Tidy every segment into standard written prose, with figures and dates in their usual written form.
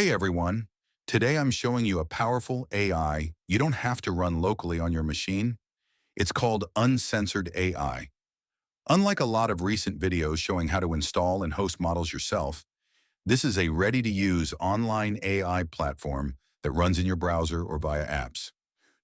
Hey everyone, today I'm showing you a powerful AI you don't have to run locally on your machine. It's called Uncensored AI. Unlike a lot of recent videos showing how to install and host models yourself, this is a ready-to-use online AI platform that runs in your browser or via apps.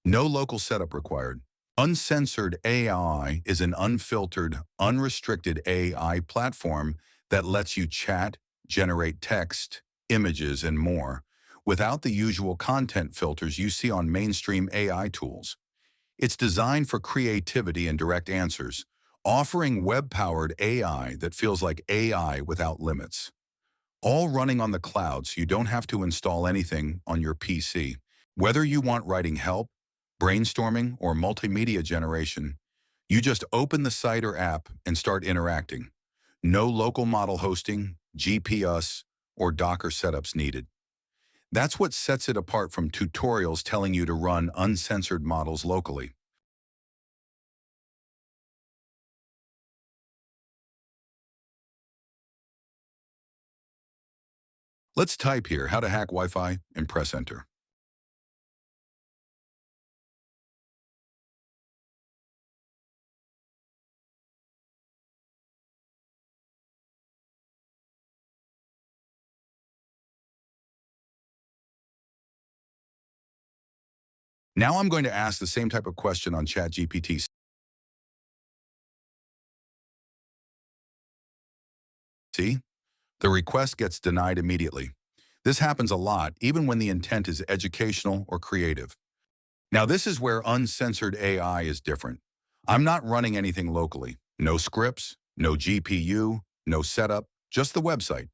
No local setup required. Uncensored AI is an unfiltered, unrestricted AI platform that lets you chat, generate text, images, and more without the usual content filters you see on mainstream AI tools. It's designed for creativity and direct answers, offering web-powered AI that feels like AI without limits. All running on the cloud so you don't have to install anything on your PC. Whether you want writing help, brainstorming, or multimedia generation, you just open the site or app and start interacting. No local model hosting, GPS, or Docker setups needed. That's what sets it apart from tutorials telling you to run uncensored models locally. Let's type here how to hack Wi-Fi and press enter. Now I'm going to ask the same type of question on ChatGPT. See? The request gets denied immediately. This happens a lot, even when the intent is educational or creative. Now, this is where uncensored AI is different. I'm not running anything locally. No scripts, no GPU, no setup, just the website.